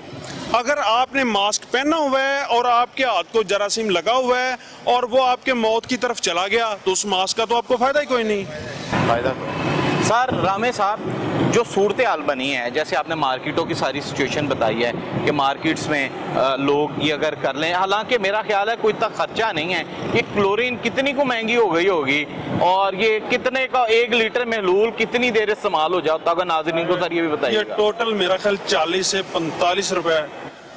B: अगर आपने मास्क पहना हुआ है और आपके हाथ को जरासीम लगा हुआ है और वो आपके मौत की तरफ चला गया, तो उस मास्क का तो आपको फायदा ही कोई नहीं।
A: फायदा सर, रामे साहब, जो सूरत हाल बनी है, जैसे आपने मार्केटों की सारी सिचुएशन बताई है कि मार्केट्स में लोग ये अगर कर लें, हालांकि मेरा ख्याल है कोई इतना खर्चा नहीं है। ये क्लोरीन कितनी को महंगी हो गई होगी और ये कितने का 1 लीटर महलूल कितनी देर इस्तेमाल हो जाता होगा, नाज़रीन को सर ये भी बताइए।
B: ये टोटल मेरा ख्याल 40 से 45 रुपए,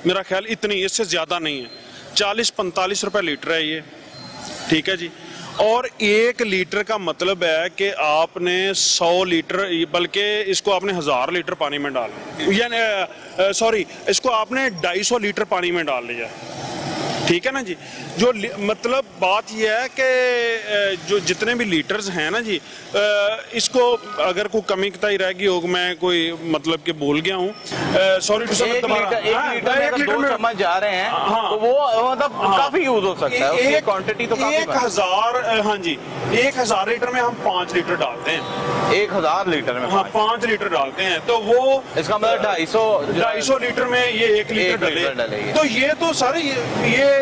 B: मेरा ख्याल इतनी, इससे ज़्यादा नहीं है, 40-45 रुपए लीटर है ये, ठीक है जी। और 1 लीटर का मतलब है कि आपने 100 लीटर, बल्कि इसको आपने 1000 लीटर पानी में डाल, यानी सॉरी, इसको आपने 250 लीटर पानी में डाल लिया, ठीक है ना जी। जो मतलब बात यह है कि जो जितने भी लीटर्स हैं ना जी, इसको अगर कोई कमी कताई रह गई हो, मैं कोई मतलब कि भूल गया हूँ, सॉरी टू से,
A: 1 लीटर में समझ जा रहे हैं, हाँ, तो वो मतलब काफी यूज हो सकता है, उसकी क्वांटिटी तो काफी
B: 1000, हाँ जी, 1000 लीटर में हम 5 लीटर डालते हैं।
A: 1000 लीटर में,
B: हाँ, 5 लीटर डालते हैं, तो वो
A: इसका मतलब 250
B: लीटर में ये 1 लीटर डले। तो ये तो सारे ये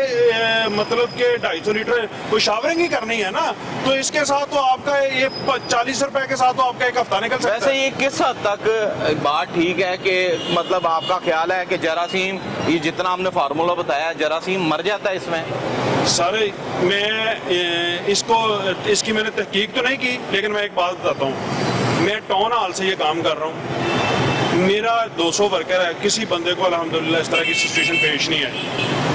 B: मतलब के 250 लीटर कोई शावरिंग ही करनी है ना, तो इसके साथ तो आपका ये 40 रुपए के साथ तो आपका एक हफ्ता निकल सकता है।
A: वैसे ये किस हद तक बात ठीक है कि मतलब आपका ख्याल है कि जरासीम, ये जितना हमने फार्मूला बताया, जरासीम मर जाता है इसमें?
B: सर, मैं इसकी मैंने तहकीक तो नहीं की, लेकिन मैं एक बात बताता हूँ। मैं टाउन हॉल से ये काम कर रहा हूँ, मेरा 200 वर्कर है, किसी बंदे को अल्हम्दुलिल्लाह इस तरह की सिचुएशन पेश नहीं है,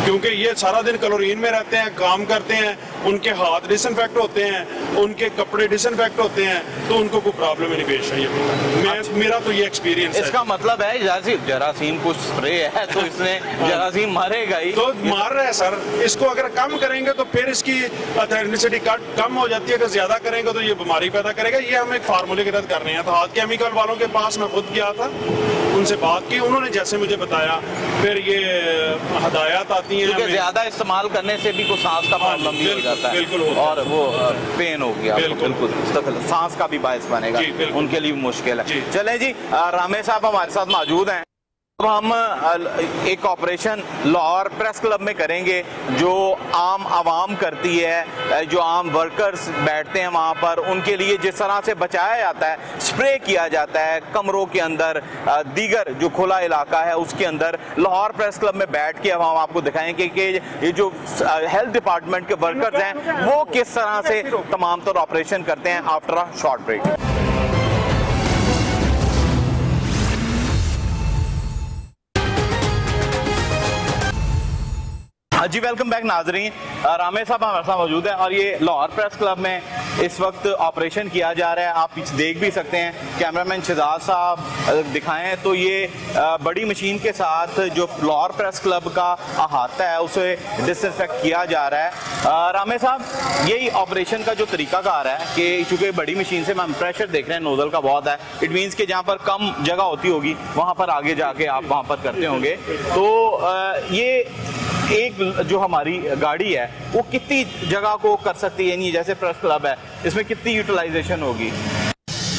B: क्योंकि ये सारा दिन क्लोरीन में रहते हैं, काम करते हैं, उनके हाथ डिसइंफेक्ट होते हैं, उनके कपड़े डिसइंफेक्ट होते हैं, तो उनको कोई प्रॉब्लम नहीं पेश आई। मेरा तो ये एक्सपीरियंस है।
A: इसका मतलब है जरासीम कुछ स्प्रे है तो इसमें जरासीम मारेगा ही, तो
B: मार रहा है सर। इसको अगर कम करेंगे तो फिर इसकी ऑथेंटिसिटी कम हो जाती है, अगर ज्यादा करेंगे तो ये बीमारी पैदा करेगा। ये हम एक फार्मूले के तहत कर रहे हैं। तो हाथ केमिकल वालों के पास मैं खुद गया था, उनसे बात की, उन्होंने जैसे मुझे बताया, फिर ये हदायत आती है।
A: क्योंकि ज्यादा इस्तेमाल करने से भी कोई सांस का प्रॉब्लम भी हो जाता है और वो पेन हो गया, बिल्कुल सांस का भी बायस बनेगा, उनके लिए मुश्किल है। चले जी, रामे साहब हमारे साथ मौजूद हैं। अब हम एक ऑपरेशन लाहौर प्रेस क्लब में करेंगे, जो आम आवाम करती है, जो आम वर्कर्स बैठते हैं वहाँ पर, उनके लिए जिस तरह से बचाया जाता है, स्प्रे किया जाता है कमरों के अंदर, दीगर जो खुला इलाका है उसके अंदर, लाहौर प्रेस क्लब में बैठ के अब हम आपको दिखाएंगे कि ये जो हेल्थ डिपार्टमेंट के वर्कर्स हैं वो किस तरह से तमाम तर ऑपरेशन करते हैं। After a short break. जी वेलकम बैक नाजरीन, रामे साहब हमारे साथ मौजूद है और ये लाहौर प्रेस क्लब में इस वक्त ऑपरेशन किया जा रहा है। आप पीछे देख भी सकते हैं, कैमरामैन शहजाद साहब दिखाएं तो ये बड़ी मशीन के साथ जो लाहौर प्रेस क्लब का अहाता है उसे डिसइंफेक्ट किया जा रहा है। रामे साहब, यही ऑपरेशन का जो तरीकाकार है कि चूंकि बड़ी मशीन से हम प्रेशर देख रहे हैं नोजल का बहुत है, इट मीन्स कि जहाँ पर कम जगह होती होगी वहाँ पर आगे जाके आप वहाँ पर करते होंगे, तो ये एक जो हमारी गाड़ी है वो कितनी जगह को कर सकती है, नहीं जैसे प्रेस क्लब है इसमें कितनी यूटिलाइजेशन होगी?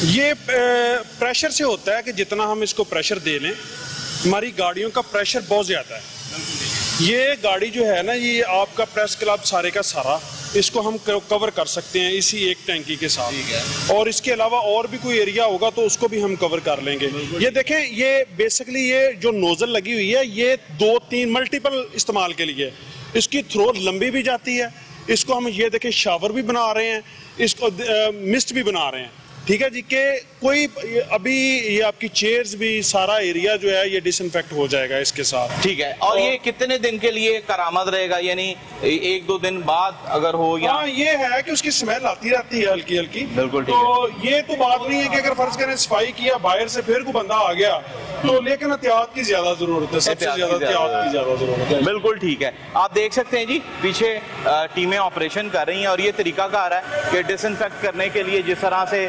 B: ये प्रेशर से होता है कि जितना हम इसको प्रेशर दे लें, हमारी गाड़ियों का प्रेशर बहुत ज़्यादा है, ये गाड़ी जो है ना, ये आपका प्रेस क्लब सारे का सारा, इसको हम कवर कर सकते हैं इसी एक टैंकी के साथ।
A: ठीक है।
B: और इसके अलावा और भी कोई एरिया होगा तो उसको भी हम कवर कर लेंगे। ये देखें, ये बेसिकली ये जो नोजल लगी हुई है, ये 2-3 मल्टीपल इस्तेमाल के लिए, इसकी थ्रो लंबी भी जाती है। इसको हम ये देखें शावर भी बना रहे हैं, इसको मिस्ट भी बना रहे हैं। ठीक है जी, के कोई अभी ये आपकी चेयर्स भी, सारा एरिया जो है ये डिसइंफेक्ट हो जाएगा इसके साथ।
A: ठीक है। और ये कितने दिन के लिए करामद रहेगा, यानी 1-2 दिन बाद अगर हो या?
B: हाँ, ये है कि उसकी स्मेल आती रहती है हल्की हल्की।
A: बिल्कुल ठीक
B: तो ये तो बात नहीं है कि अगर फर्ज करें सफाई किया बाहर से फिर कोई बंदा आ गया तो, लेकिन एहतियात की ज्यादा जरूरत है, सबसे ज्यादा एहतियात की ज्यादा जरूरत है।
A: बिल्कुल ठीक है। आप देख सकते हैं जी, पीछे टीमें ऑपरेशन कर रही हैं और ये तरीकाकार है कि डिसइंफेक्ट करने के लिए जिस तरह से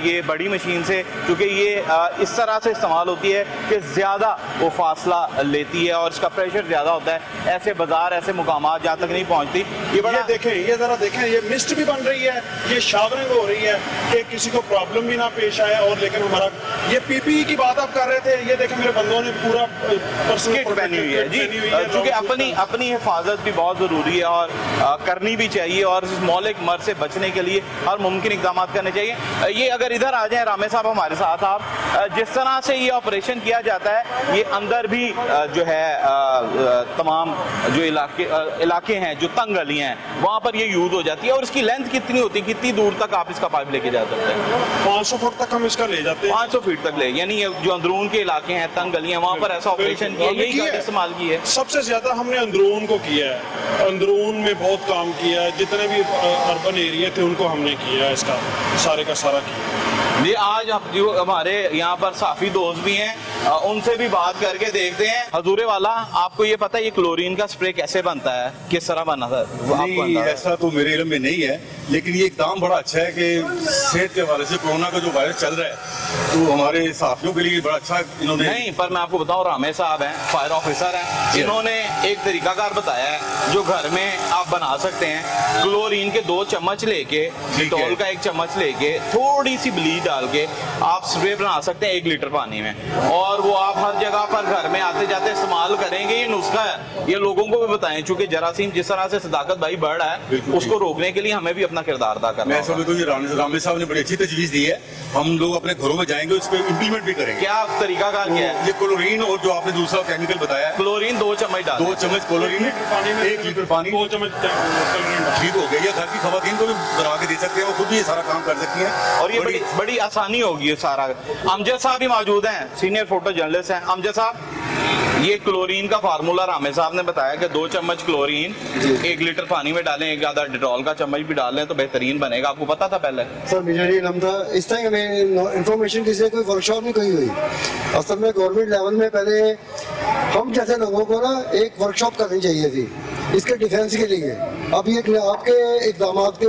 A: ये बड़ी मशीन से, क्योंकि ये इस तरह से इस्तेमाल होती है कि ज़्यादा वो फासला लेती है और इसका प्रेशर ज़्यादा होता है, ऐसे बाजार ऐसे मुकामात जहाँ तक नहीं पहुँचती। ये बड़ा
B: देखें, ये ज़रा देखें, ये मिस्ट भी बन रही है, ये शावरिंग हो रही है कि किसी को प्रॉब्लम भी ना पेश आए। और लेकिन हमारा ये पीपीई की बात आप कर रहे थे, ये देखें मेरे बंदों ने पूरा
A: किट पहनी हुई है जी, क्योंकि अपनी हिफाजत भी बहुत ज़रूरी है और करनी भी चाहिए और इस मौलिक मर्ज से बचने के लिए हर मुमकिन इक़दाम करने चाहिए। ये अगर इधर आ जाए रामे साहब हमारे साथ, आप जिस तरह से ये ऑपरेशन किया जाता है, ये अंदर भी जो है तमाम जो इलाके हैं, जो तंग गलियां हैं, वहाँ पर ये यूज हो जाती है। और इसकी लेंथ कितनी होती है, कितनी दूर तक आप इसका पाइप लेके जा सकते हैं?
B: 500 फुट तक हम इसका ले जाते हैं।
A: 500 फीट तक ले, यानी जो अंदरून के इलाके हैं, तंग गलियां, वहाँ पर ऐसा ऑपरेशन किया, यही गाड़ी इस्तेमाल की है।
B: सबसे ज्यादा हमने अंदरून को किया है, अंदरून में बहुत काम किया है, जितने भी अर्बन एरिया थे उनको हमने किया है, इसका सारे का सारा किया।
A: जी, आज जो हमारे यहाँ पर साफी दोस्त भी हैं, उनसे भी बात करके देखते हैं। हजूरे वाला, आपको ये पता है ये क्लोरीन का स्प्रे कैसे बनता है, किस तरह बना था?
C: नहीं, ऐसा तो मेरे इल्म में नहीं है, लेकिन ये एकदम बड़ा अच्छा है कि सेहत के हवाले से कोरोना का जो वायरस चल रहा है तो हमारे साथियों के लिए बड़ा अच्छा इन्होंने।
A: नहीं, पर मैं आपको बताऊं, रामे साहब हैं, फायर ऑफिसर हैं, इन्होंने एक तरीकाकार बताया है जो घर में आप बना सकते हैं। क्लोरीन के 2 चम्मच लेके, डिटॉल का 1 चम्मच लेके, थोड़ी सी ब्लीच डाल के आप स्प्रे बना सकते हैं 1 लीटर पानी में, और वो आप हर जगह पर घर में आते जाते इस्तेमाल करेंगे। ये नुस्खा है, ये लोगों को भी बताएं, चूंकि जरासीम जिस तरह से सदाकत भाई बढ़ रहा है, उसको रोकने के लिए हमें भी अपना किरदार अदा करना है।
C: मैं समझता हूँ रामे साहब ने बड़ी अच्छी तजवीज़ दी है, हम लोग अपने घरों में जाएंगे, उस पर इम्प्लीमेंट भी करेंगे।
A: क्या तरीकाकार क्या है?
C: ये क्लोरीन और जो आपने दूसरा केमिकल बताया,
A: क्लोरीन 2 चम्मच डाल,
C: 2 चम्मच क्लोरीन, 1 लीटर पानी,
B: 2 चम्मच
C: ठीक हो गया। घर की खवातीन को भी बना के दे सकते हैं, वो खुद भी ये सारा काम कर सकती हैं
A: और ये बड़ी आसानी होगी ये सारा। अमजद साहब भी मौजूद हैं, सीनियर फोटो जर्नलिस्ट हैं। अमजद साहब, ये क्लोरीन का फार्मूला रामे साहब ने बताया कि 2 चम्मच क्लोरीन 1 लीटर पानी में डालें, 1 आधा डिटॉल का चम्मच भी डालें तो बेहतरीन बनेगा। आपको पता था पहले?
D: सर मुझे नहीं इल्म था, इस तरह हमें इन्फॉर्मेशन किसी कोई वर्कशॉप नहीं कही हुई। असल में गवर्नमेंट लेवल में पहले हम जैसे लोगों को ना एक वर्कशॉप करनी चाहिए थी इसके डिफेंस के लिए। अब ये आपके इक़दाम के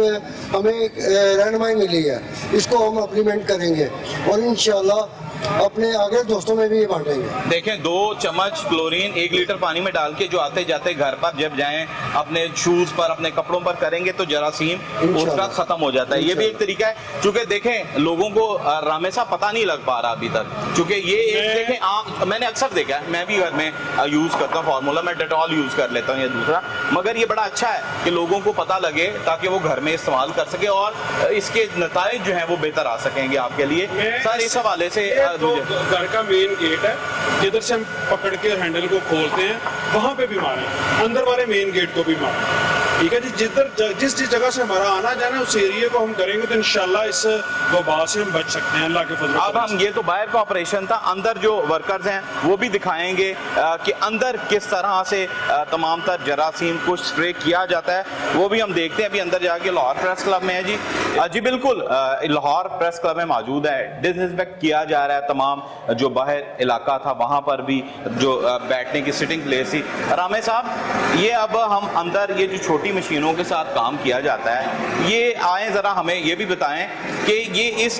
D: हमें रहनुमाई मिली है, इसको हम इम्प्लीमेंट करेंगे और इंशाल्लाह अपने आगे दोस्तों में भी ये बांटेंगे।
A: देखें, 2 चम्मच क्लोरीन 1 लीटर पानी में डाल के जो आते जाते घर पर जब जाएं, अपने शूज पर, अपने कपड़ों पर करेंगे तो जरासीम उसका खत्म हो जाता है। ये भी एक तरीका है, क्योंकि देखें लोगों को रामे साहब पता नहीं लग पा रहा अभी तक, क्योंकि ये एक देखें मैंने अक्सर देखा है, मैं भी घर में यूज करता हूँ फार्मूला, मैं डेटॉल यूज कर लेता हूँ, ये दूसरा, मगर ये बड़ा अच्छा है कि लोगों को पता लगे ताकि वो घर में इस्तेमाल कर सके और इसके नताइज जो है वो बेहतर आ सकेंगे आपके लिए। सर, इस हवाले से
B: तो घर का मेन गेट है, जिधर से हम पकड़ के हैंडल को खोलते हैं वहां पे भी मारें, अंदर वाले मेन गेट को भी मारें। ठीक है जी, जिस जगह से हमारा आना जाना उस एरिया को हम करेंगे तो इंशाल्लाह इस वबा से हम बच सकते हैं, अल्लाह के फजल।
A: अब हम, ये तो बाहर का ऑपरेशन था, अंदर जो वर्कर्स हैं वो भी दिखाएंगे कि अंदर किस तरह से तमाम तर जरासीम को स्प्रे किया जाता है, वो भी हम देखते हैं। अभी अंदर जाके लाहौर प्रेस क्लब में है जी। जी बिल्कुल, लाहौर प्रेस क्लब में मौजूद है, डिसइंफेक्ट किया जा रहा है तमाम जो बाहर इलाका था, वहां पर भी जो बैठने की सिटिंग प्लेस थी। रामे साहब, ये अब हम अंदर ये जो छोटी मशीनों के साथ काम किया जाता है, ये आए जरा हमें ये भी बताएं कि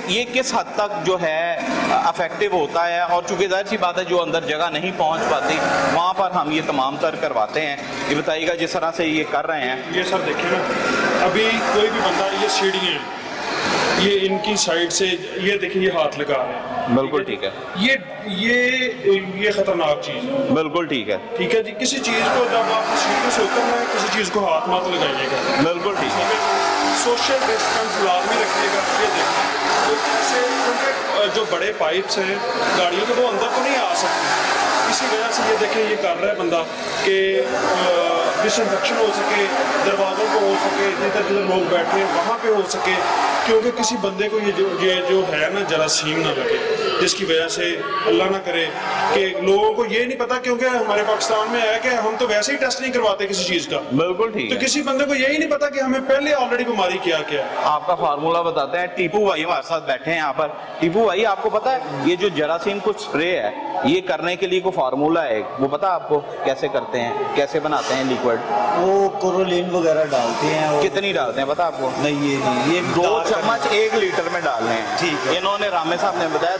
A: ये किस हद तक जो है अफेक्टिव होता है, और चूंकि जाहिर सी बात है जो अंदर जगह नहीं पहुंच पाती वहां पर हम ये तमाम तर करवाते हैं। ये बताइएगा जिस तरह से ये कर रहे हैं।
B: ये सर देखिए ना, अभी कोई भी बंदा, ये सीढ़ियाँ हैं, ये इनकी साइड से ये देखिए ये हाथ लगा रहे हैं।
A: बिल्कुल ठीक है।
B: ये खतरनाक चीज है।
A: बिल्कुल ठीक है।
B: ठीक है जी, किसी चीज को जब आप सीढ़ी से उतरना है किसी चीज को हाथ मत लगाइएगा।
A: बिल्कुल ठीक है।
B: सोशल डिस्टेंस लाजमी रखिएगा। ये देखिए तो ऐसे क्योंकि जो बड़े पाइप्स हैं गाड़ियों के वो अंदर तो नहीं आ सकते, इसी वजह से ये देखें ये कर रहा है बंदा कि डिसइंफेक्शन हो सके, दरवाज़ों को हो सके, जिधर जिधर लोग बैठे हैं वहाँ पे हो सके, क्योंकि किसी बंदे को ये जो है ना जरासीम ना लगे, जिसकी वजह से अल्लाह ना करे कि लोगों को ये नहीं पता, क्योंकि हमारे पाकिस्तान में है कि हम तो वैसे ही टेस्ट नहीं करवाते किसी चीज़ का।
A: बिल्कुल ठीक
B: तो
A: है।
B: किसी बंदे को यही नहीं पता कि हमें पहले ऑलरेडी बीमारी क्या क्या है।
A: आपका फार्मूला बताते हैं। टीपू भाई हमारे साथ बैठे हैं यहाँ पर। टीपू भाई आपको पता है ये जो जरासीम कुछ स्प्रे है ये करने के लिए कोई फार्मूला है, वो पता आपको कैसे करते हैं, कैसे बनाते हैं लिक्विड?
E: वो कोरोलिन वगैरह डालते हैं।
A: कितनी डालते हैं पता आपको?
E: नहीं ये नहीं, ये
A: 2 चम्मच 1 लीटर में डालने हैं।
E: ठीक है।
A: इन्होंने रामे साहब ने बताया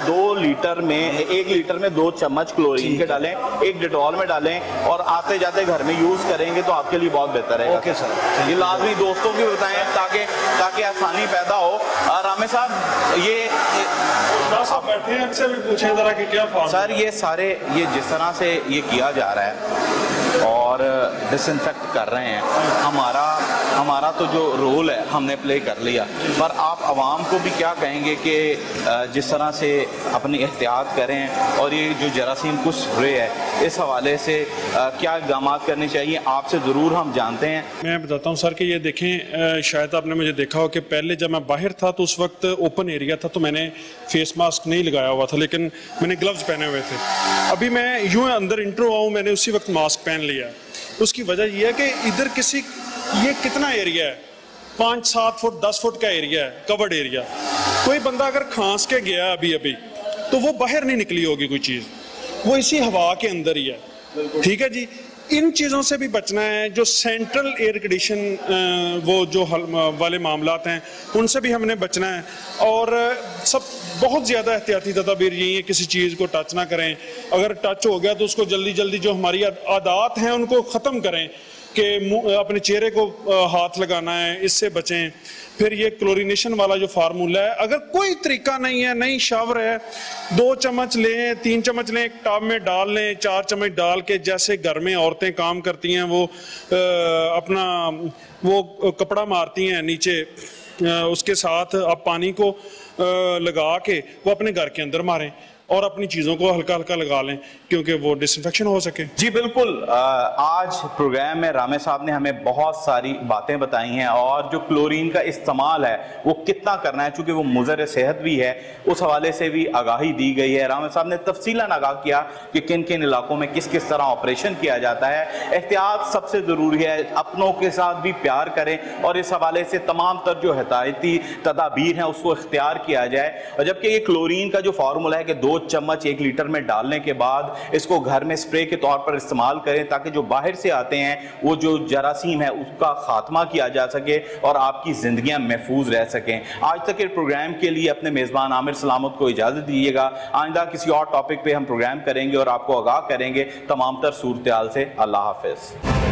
A: 1 लीटर में 2 चम्मच क्लोरीन के डालें, 1 डिटॉल में डालें और आते जाते घर में यूज करेंगे तो आपके लिए बहुत बेहतर है।
E: Okay sir.
A: ये लाजमी दोस्तों की बताएं ताकि आसानी पैदा हो। रामे साहब ये
B: आप बैठे हैं, इनसे भी पूछें जरा कि क्या फार्मूला।
A: सर ये जिस तरह से ये किया जा रहा है और डिसइंफेक्ट कर रहे हैं, हमारा तो जो रोल है हमने प्ले कर लिया, पर आप आवाम को भी क्या कहेंगे कि जिस तरह से अपनी एहतियात करें और ये जो जरासीम कुछ स्प्रे है इस हवाले से क्या इक़दाम करने चाहिए? आपसे ज़रूर हम जानते हैं।
B: मैं बताता हूँ सर कि ये देखें, शायद आपने मुझे देखा हो कि पहले जब मैं बाहर था तो उस वक्त ओपन एरिया था तो मैंने फेस मास्क नहीं लगाया हुआ था, लेकिन मैंने ग्लव्स पहने हुए थे। अभी मैं यूँ अंदर इंटर हुआ हूँ, मैंने उसी वक्त मास्क पहन लिया। उसकी वजह यह है कि इधर ये कितना एरिया है, 5-7 फुट 10 फुट का एरिया है, कवर्ड एरिया। कोई बंदा अगर खांस के गया अभी तो वो बाहर नहीं निकली होगी कोई चीज़, वो इसी हवा के अंदर ही है। ठीक है जी, इन चीज़ों से भी बचना है। जो सेंट्रल एयर कंडीशन वो जो वाले मामलात हैं उनसे भी हमने बचना है। और सब बहुत ज़्यादा एहतियाती तदाबीर यही है, किसी चीज़ को टच ना करें। अगर टच हो गया तो उसको जल्दी जल्दी जो हमारी आदत हैं उनको ख़त्म करें कि अपने चेहरे को हाथ लगाना है, इससे बचें। फिर ये क्लोरीनेशन वाला जो फार्मूला है, अगर कोई तरीका नहीं है, नहीं शावर है, 2 चम्मच लें, 3 चम्मच लें, एक टब में डाल लें, 4 चम्मच डाल के, जैसे घर में औरतें काम करती हैं वो अपना वो कपड़ा मारती हैं नीचे, उसके साथ आप पानी को लगा के वो अपने घर के अंदर मारें और अपनी चीज़ों को हल्का हल्का लगा लें क्योंकि वो डिसइंफेक्शन हो सके।
A: जी बिल्कुल। आज प्रोग्राम में रामे साहब ने हमें बहुत सारी बातें बताई हैं और जो क्लोरीन का इस्तेमाल है वो कितना करना है, चूंकि वो मुज़र सेहत भी है, उस हवाले से भी आगाही दी गई है। रामे साहब ने तफसीलन आगाह किया कि किन किन इलाकों में किस किस तरह ऑपरेशन किया जाता है। एहतियात सबसे ज़रूरी है, अपनों के साथ भी प्यार करें और इस हवाले से तमाम तर जो हिदायती तदाबीर हैं उसको इख्तियार किया जाए। और जबकि ये क्लोरीन का जो फार्मूला है कि 2 चम्मच 1 लीटर में डालने के बाद इसको घर में स्प्रे के तौर पर इस्तेमाल करें ताकि जो बाहर से आते हैं वो जो जरासीम है उसका खात्मा किया जा सके और आपकी जिंदगियां महफूज रह सकें। आज तक के प्रोग्राम के लिए अपने मेज़बान आमिर सलामत को इजाज़त दीजिएगा। आइंदा किसी और टॉपिक पे हम प्रोग्राम करेंगे और आपको आगाह करेंगे तमाम तर सूरत हाल से। अल्लाह हाफिज़।